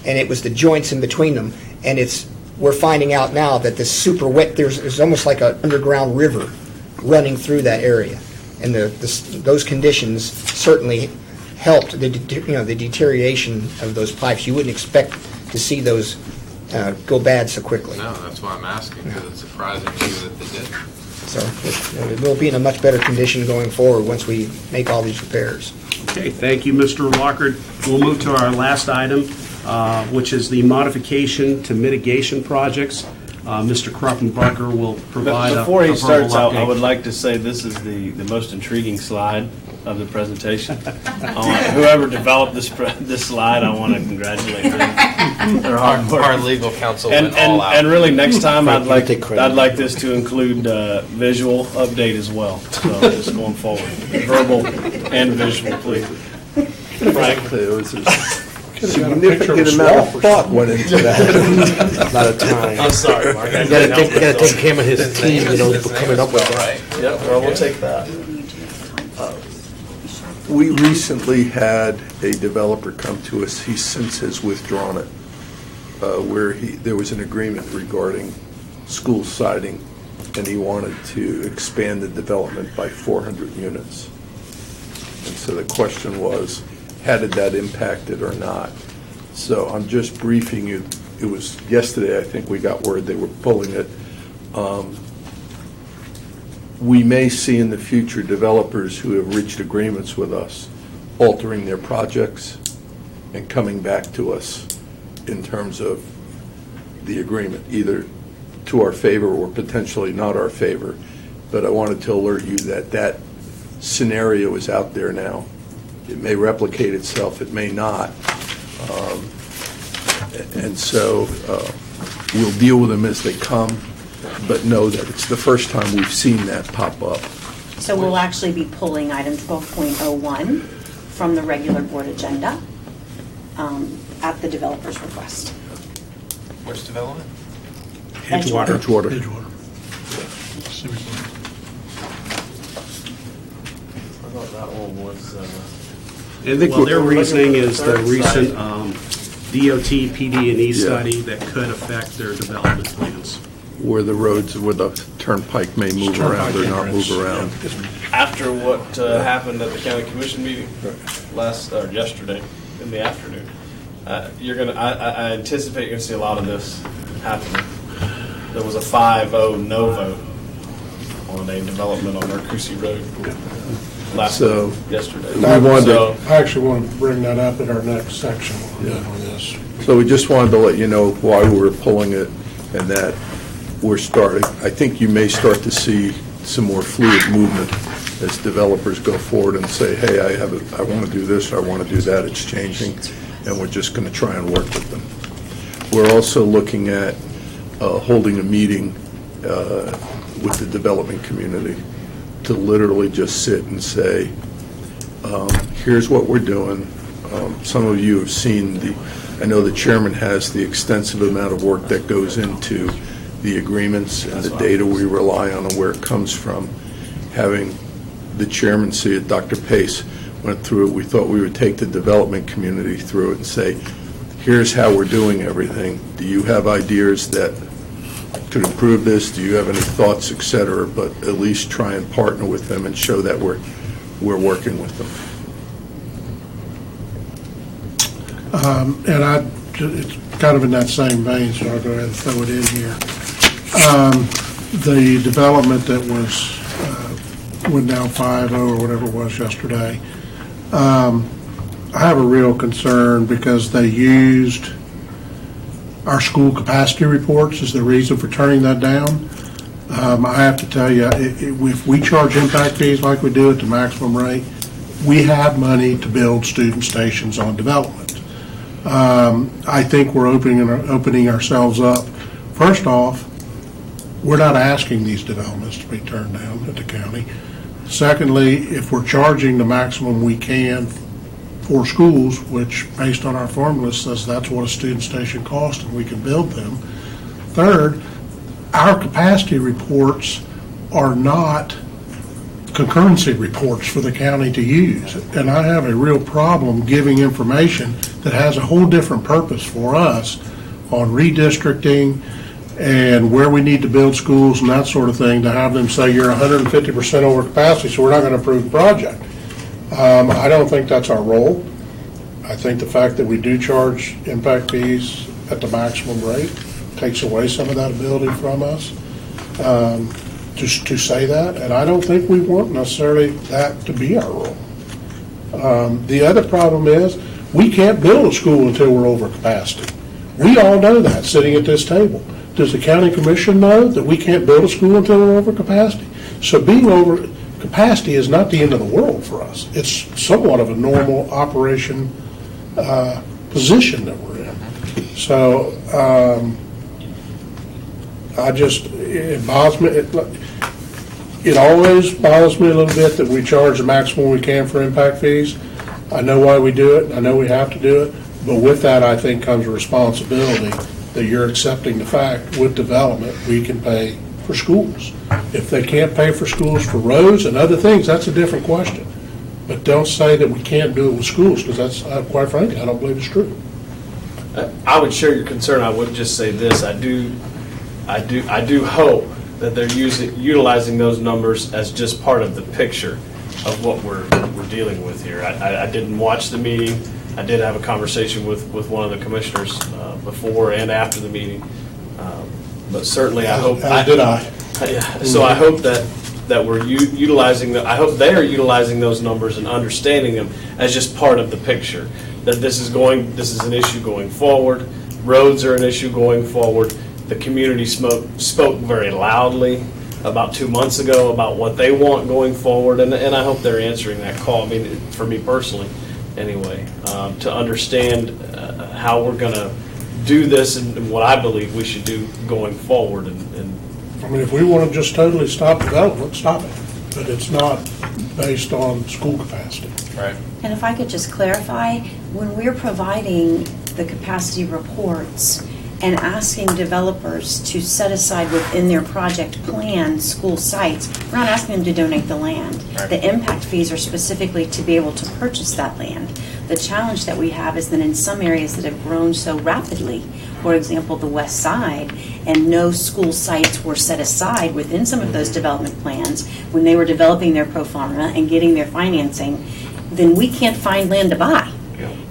and it was the joints in between them. And we're finding out now that this super wet, there's almost like an underground river running through that area. And those conditions certainly helped the deterioration of those pipes. You wouldn't expect to see those go bad so quickly. No, that's why I'm asking, because it's surprising to me that they did. So it will be in a much better condition going forward once we make all these repairs. Okay, thank you, Mr. Lockard. We'll move to our last item, which is the modification to mitigation projects. Mr. Kruppenbarger will provide Before a he verbal starts out, I update. would like to say this is the most intriguing slide of the presentation. Whoever developed this slide, I want to congratulate them. They're hard work. Our legal counsel And, went all out. and really, next time, I'd like take credit. this to include visual update as well. So just going forward, verbal and visual, please. Frankly, it was a Could've got a picture of a significant amount swamp of or thought went into that. A lot of time. I'm sorry, Mark. You gotta take him and his team, for coming up with that. Yep, well, we'll take that. We recently had a developer come to us, he since has withdrawn it, where there was an agreement regarding school siding, and he wanted to expand the development by 400 units. And so the question was, how did that impact it or not? So I'm just briefing you. It was yesterday, I think we got word they were pulling it. We may see in the future developers who have reached agreements with us altering their projects and coming back to us in terms of the agreement, either to our favor or potentially not our favor. But I wanted to alert you that that scenario is out there now. It may replicate itself, it may not. And so we'll deal with them as they come, but know that it's the first time we've seen that pop up. So we'll actually be pulling item 12.01 from the regular board agenda at the developer's request. Which development? Edgewater. Edgewater. I thought that one was, Well, their reasoning is the Third recent site. DOT PD&E Yeah. study that could affect their development plans. Where the roads, where the turnpike may move around or not move around. after what happened at the county commission meeting yesterday in the afternoon, I anticipate you're gonna see a lot of this happening. There was a 5-0 no vote on a development on Arcousie Road yesterday. We wanted to- I actually want to bring that up at our next section on this. So we just wanted to let you know why we were pulling it and that we're starting. I think you may start to see some more fluid movement as developers go forward and say, hey, I want to do this, I want to do that, it's changing, and we're just going to try and work with them. We're also looking at holding a meeting with the development community to literally just sit and say, here's what we're doing. Some of you have seen I know the chairman has the extensive amount of work that goes into the agreements and the data we rely on and where it comes from. Having the chairman see it, Dr. Pace went through it. We thought we would take the development community through it and say, here's how we're doing everything. Do you have ideas that could improve this? Do you have any thoughts, et cetera? But at least try and partner with them and show that we're working with them. And it's kind of in that same vein, so I'll go ahead and throw it in here. The development that went down 5-0 or whatever it was yesterday, I have a real concern because they used our school capacity reports as the reason for turning that down. I have to tell you, if we charge impact fees like we do at the maximum rate, we have money to build student stations on development. I think we're opening ourselves up. First off, we're not asking these developments to be turned down at the county. Secondly, if we're charging the maximum we can for schools, which based on our formula says that's what a student station costs and we can build them. Third, our capacity reports are not concurrency reports for the county to use. And I have a real problem giving information that has a whole different purpose for us on redistricting and where we need to build schools and that sort of thing, to have them say you're 150% over capacity, so we're not going to approve the project. I don't think that's our role. I think the fact that we do charge impact fees at the maximum rate takes away some of that ability from us to say that, and I don't think we want necessarily that to be our role. The other problem is we can't build a school until we're over capacity. We all know that sitting at this table. Does the county commission know that we can't build a school until we're over capacity? So being over capacity is not the end of the world for us. It's somewhat of a normal operation position that we're in. So it bothers me. It always bothers me a little bit that we charge the maximum we can for impact fees. I know why we do it. I know we have to do it. But with that, I think comes a responsibility that you're accepting the fact with development we can pay for schools. If they can't pay for schools for roads and other things, that's a different question. But don't say that we can't do it with schools, because that's, quite frankly, I don't believe it's true. I would share your concern. I would just say this: I do hope that they're utilizing those numbers as just part of the picture of what we're dealing with here. I didn't watch the meeting. I did have a conversation with one of the commissioners before and after the meeting, but certainly I hope. As did I. So I hope that we're utilizing. I hope they are utilizing those numbers and understanding them as just part of the picture. That this is an issue going forward. Roads are an issue going forward. The community spoke very loudly about 2 months ago about what they want going forward, and I hope they're answering that call. I mean, for me personally, anyway, to understand how we're going to do this and what I believe we should do going forward. And I mean, if we want to just totally stop development, stop it. But it's not based on school capacity. Right. And if I could just clarify, when we're providing the capacity reports and asking developers to set aside within their project plan school sites, we're not asking them to donate the land. Right. The impact fees are specifically to be able to purchase that land. The challenge that we have is that in some areas that have grown so rapidly, for example, the west side, and no school sites were set aside within some of those development plans when they were developing their pro forma and getting their financing, then we can't find land to buy.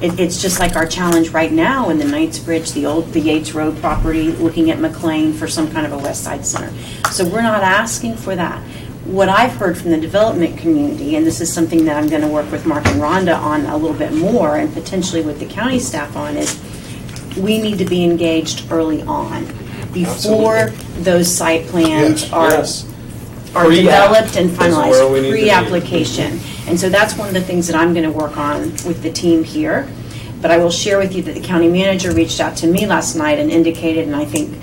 It's just like our challenge right now in the Knightsbridge, the Yates Road property, looking at McLean for some kind of a West Side Center. So we're not asking for that. What I've heard from the development community, and this is something that I'm going to work with Mark and Rhonda on a little bit more, and potentially with the county staff on, is we need to be engaged early on before Absolutely. Those site plans Yes. are Yes. are Pre-app developed and is where we finalized, need to be. pre-application. And so that's one of the things that I'm going to work on with the team here. But I will share with you that the county manager reached out to me last night and indicated, and I think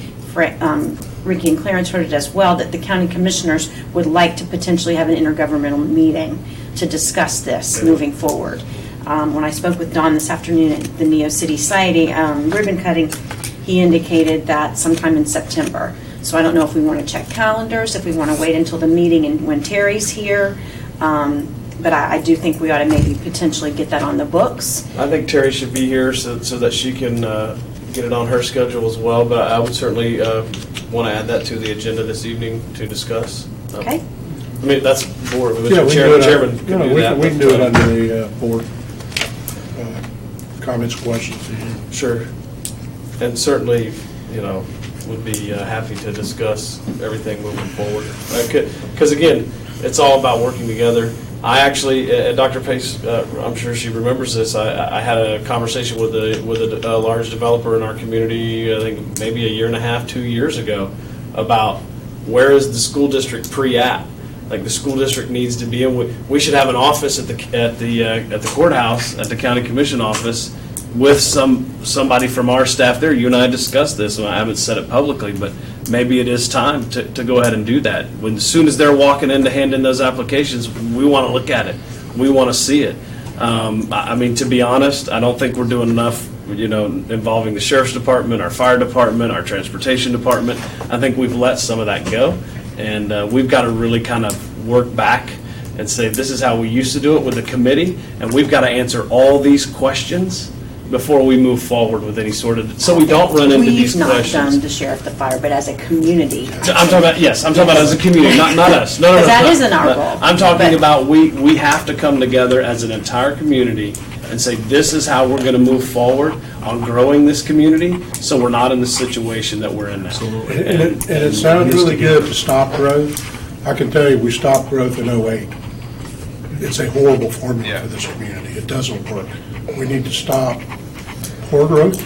Ricky and Clarence heard it as well, that the county commissioners would like to potentially have an intergovernmental meeting to discuss this moving forward. When I spoke with Don this afternoon at the Neo City Society ribbon cutting, he indicated that sometime in September. So I don't know if we want to check calendars, if we want to wait until the meeting and when Terry's here. But I do think we ought to maybe potentially get that on the books. I think Terry should be here so that she can get it on her schedule as well. But I would certainly want to add that to the agenda this evening to discuss. Okay? I mean, that's board. Yeah, we can do it. Chairman can do that. We can do it under the board comments, questions. Sure. And certainly, would be happy to discuss everything moving forward. Because again, it's all about working together. I actually, Dr. Pace, I'm sure she remembers this. I had a conversation with a large developer in our community. I think maybe a year and a half, 2 years ago, about where is the school district pre-app. Like the school district needs to be in. We should have an office at the courthouse, at the county commission office, with somebody from our staff there. You and I discussed this, and I haven't said it publicly, but maybe it is time to go ahead and do that. As soon as they're walking in to hand in those applications, we want to look at it. We want to see it. I mean, to be honest, I don't think we're doing enough involving the sheriff's department, our fire department, our transportation department. I think we've let some of that go, and we've got to really kind of work back and say, this is how we used to do it with the committee, and we've got to answer all these questions before we move forward with any sort of, so we don't run into these We've not done questions. the sheriff, the fire, but as a community. I'm talking about, yes, I'm talking about as a community, not us. No, Because that no. isn't our No. role. I'm talking But- about, we have to come together as an entire community and say, this is how we're going to move forward on growing this community, so we're not in the situation that we're in now. And it sounds really good to stop growth. I can tell you, we stopped growth in '08. It's a horrible formula for this community. It doesn't work. We need to stop poor growth.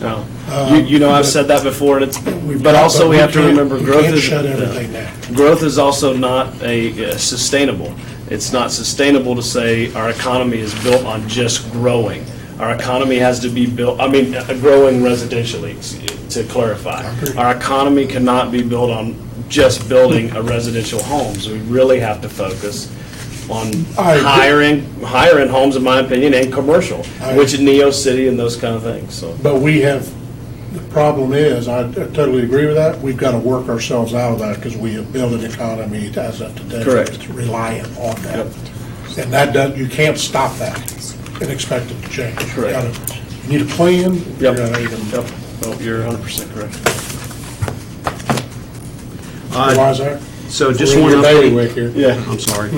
No. I've said that before, and We've but got- also we have to can't- remember we growth can't is. shut everything down. Growth is also not sustainable. It's not sustainable to say our economy is built on just growing. Our economy has to be built, growing residentially, to clarify. Our economy cannot be built on just building a residential homes. We really have to focus on I agree. higher end homes, in my opinion, and commercial, I- which in Neo City and those kind of things, so. But the problem is, I totally agree with that, we've got to work ourselves out of that because we have built an economy as of today. Correct. That's reliant on that. And you can't stop that and expect it to change. You Correct. gotta- You need a plan. You Yep. gotta even- Yep. No, you're 100% correct. Otherwise, So just we're one in your update. bailiwick here. Yeah. I'm sorry.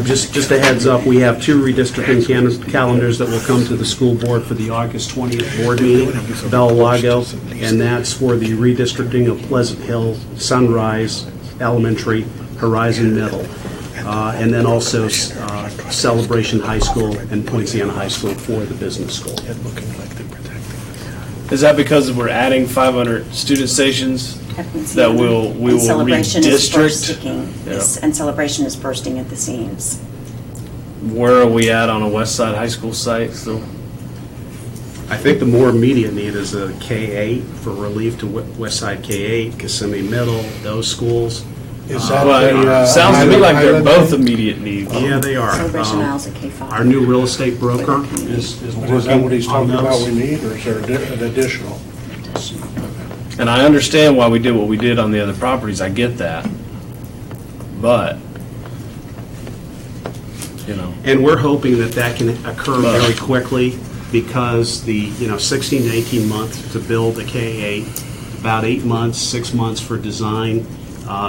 Just a heads up, we have 2 redistricting calendars that will come to the school board for the August 20th board meeting, Bell Lago, and that's for the redistricting of Pleasant Hill, Sunrise Elementary, Horizon Middle, and then also Celebration High School and Poinciana High School for the business school. Is that because we're adding 500 student stations that we will And Celebration is redistrict? bursting, Yeah. and Celebration is bursting at the seams. Where are we at on a West Side High School site still? I think the more immediate need is a K-8 for relief to West Side K-8, Kissimmee Middle, those schools. Is that Well, sounds to me like they're Highland both thing? immediate needs. Yeah, they are. Celebration Isles at K-5. Our new real estate broker is But is that what he's working on talking about we those. need, or is there an additional? And I understand why we did what we did on the other properties, I get that. But, And we're hoping that that can occur very quickly because the, 16 to 18 months to build a K-8, about 8 months, 6 months for design,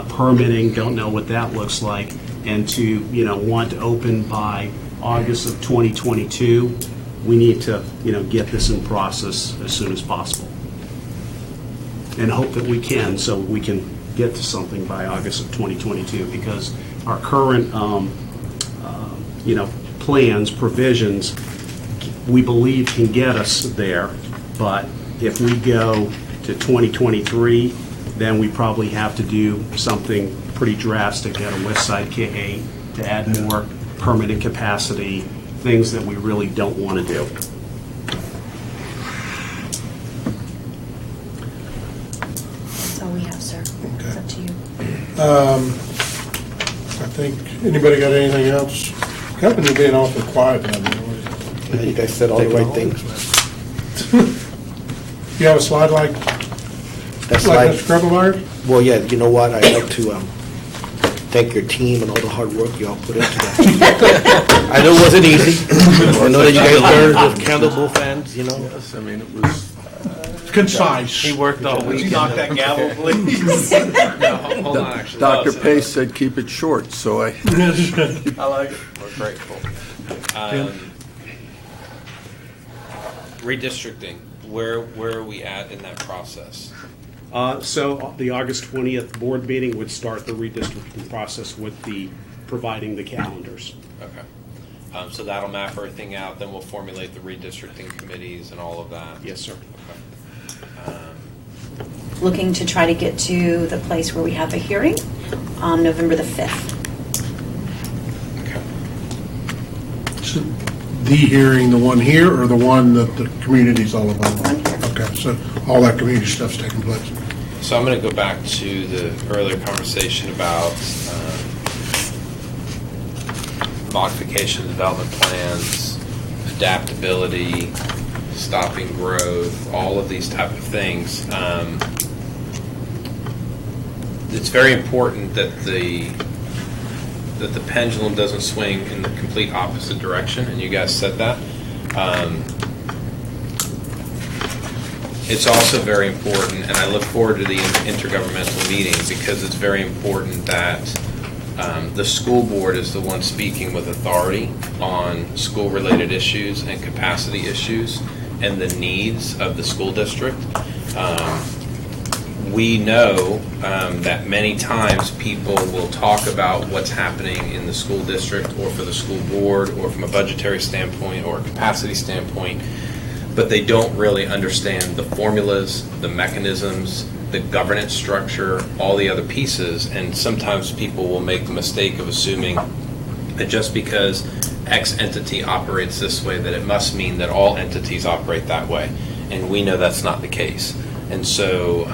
permitting, don't know what that looks like, and to, want to open by August of 2022, we need to, get this in process as soon as possible. And hope that we can, so we can get to something by August of 2022, because our current, plans, provisions, we believe can get us there, but if we go to 2023, then we probably have to do something pretty drastic at a West Side K-8 to add more permanent capacity, things that we really don't want to do. That's all we have, sir. It's up to you. I think, anybody got anything else? Company being awfully quiet down there. You guys said all the right things. You have a slide like That's Mr. like, Scrubbermeyer? well, yeah, you know what? I'd like to thank your team and all the hard work y'all put into that. I know it wasn't easy. I know that you guys learned as Candlebowl fans, Yes, I mean, it was, Concise. He worked all weekend. knock that gavel, please? No, hold on, actually. Dr. Pace said keep it short, so I, I like it. We're grateful. Redistricting, where are we at in that process? So the August 20th board meeting would start the redistricting process with providing the calendars. Okay. So that'll map everything out, then we'll formulate the redistricting committees and all of that? Yes, sir. Looking to try to get to the place where we have a hearing on November the 5th. The hearing, the one here, or the one that the community's all about? One here. Okay, so all that community stuff's taking place. So I'm going to go back to the earlier conversation about modification, development plans, adaptability. stopping growth, all of these type of things. It's very important that the pendulum doesn't swing in the complete opposite direction, and you guys said that. It's also very important, and I look forward to the intergovernmental meeting, because it's very important that the school board is the one speaking with authority on school-related issues and capacity issues and the needs of the school district. We know that many times people will talk about what's happening in the school district or for the school board or from a budgetary standpoint or a capacity standpoint, but they don't really understand the formulas, the mechanisms, the governance structure, all the other pieces, and sometimes people will make the mistake of assuming that just because X entity operates this way, that it must mean that all entities operate that way, and we know that's not the case. And so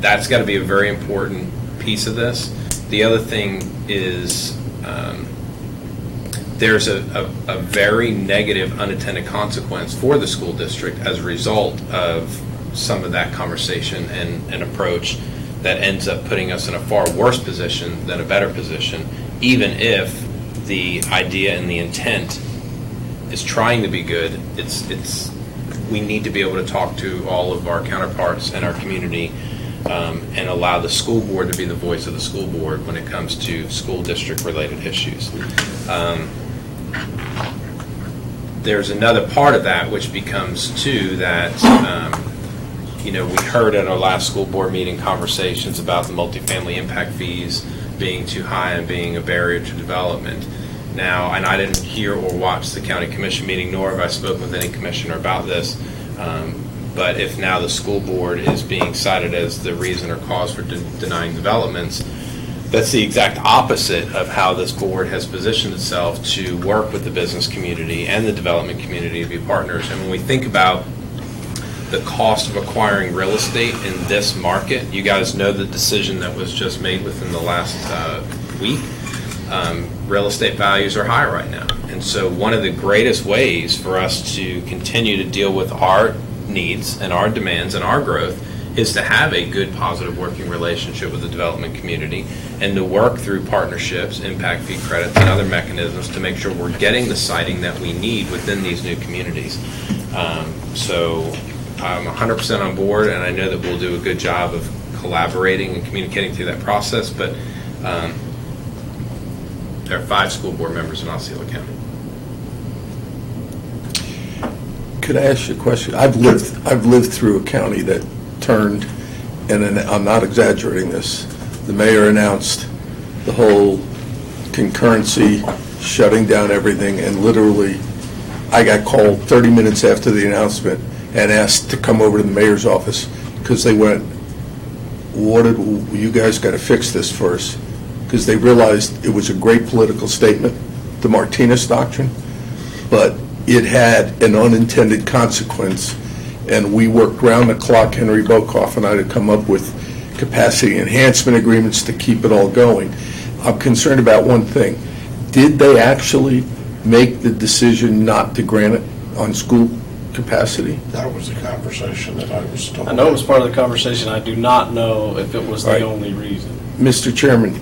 that's got to be a very important piece of this. The other thing is there's a very negative unintended consequence for the school district as a result of some of that conversation and approach that ends up putting us in a far worse position than a better position, even if the idea and the intent is trying to be good. We need to be able to talk to all of our counterparts in our community and allow the school board to be the voice of the school board when it comes to school district related issues. There's another part of that which becomes too that we heard at our last school board meeting conversations about the multifamily impact fees being too high and being a barrier to development. Now, and I didn't hear or watch the county commission meeting, nor have I spoken with any commissioner about this, but if now the school board is being cited as the reason or cause for denying developments, that's the exact opposite of how this board has positioned itself to work with the business community and the development community to be partners. And when we think about the cost of acquiring real estate in this market, you guys know the decision that was just made within the last week. Real estate values are high right now. And so one of the greatest ways for us to continue to deal with our needs and our demands and our growth is to have a good, positive working relationship with the development community and to work through partnerships, impact fee credits, and other mechanisms to make sure we're getting the siting that we need within these new communities. So I'm 100% on board, and I know that we'll do a good job of collaborating and communicating through that process, but there are 5 school board members in Osceola County. Could I ask you a question? I've lived through a county that turned, and I'm not exaggerating this, the mayor announced the whole concurrency, shutting down everything, and literally I got called 30 minutes after the announcement and asked to come over to the mayor's office because they went, you guys got to fix this first, because they realized it was a great political statement, the Martinez Doctrine, but it had an unintended consequence, and we worked round the clock, Henry Bokoff and I, to come up with capacity enhancement agreements to keep it all going. I'm concerned about one thing. Did they actually make the decision not to grant it on school capacity? That was the conversation that I was told. I know it was part of the conversation. I do not know if it was the only reason. Mr. Chairman,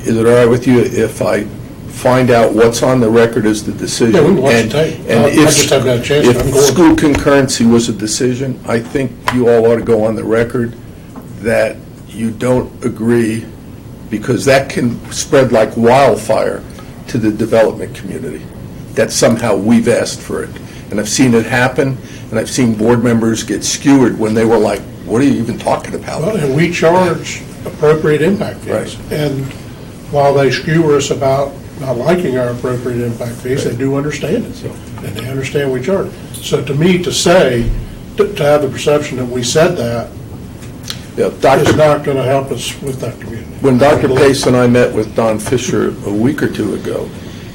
is it all right with you if I find out what's on the record as the decision? Yeah, we can watch the tape. And I just haven't had a chance. I'm if going. school concurrency was a decision, I think you all ought to go on the record that you don't agree, because that can spread like wildfire to the development community, that somehow we've asked for it. And I've seen it happen, and I've seen board members get skewered when they were like, what are you even talking about? Well, and we charge appropriate impact fees. Right. And while they skewer us about not liking our appropriate impact fees, they do understand it. And they understand we charge. So to me, to say, to have the perception that we said that Yeah, is not going to help us with that community. When Dr. Pace and I met with Don Fisher a week or two ago,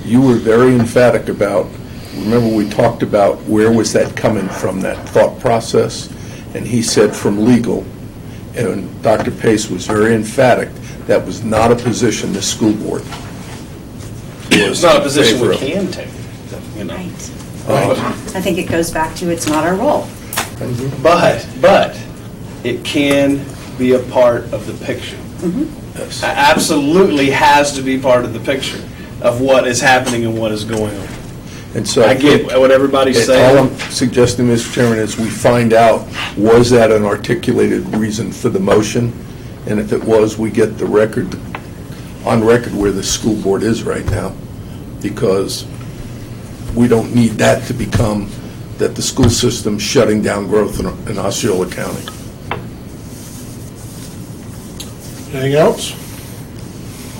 you were very emphatic about, remember we talked about where was that coming from, that thought process, and he said from legal, and Dr. Pace was very emphatic, that was not a position the school board was It's not a position in favor we of. can take, you know. Right. I think it goes back to it's not our role. But it can be a part of the picture. Yes. Absolutely has to be part of the picture of what is happening and what is going on. And so I get what everybody's All saying. I'm suggesting, Mr. Chairman, is we find out, was that an articulated reason for the motion? And if it was, we get the record, on record where the school board is right now, because we don't need that to become that the school system's shutting down growth in Osceola County. Anything else?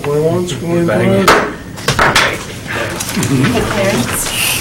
Going once, going Bang. twice? Hey, Clarence.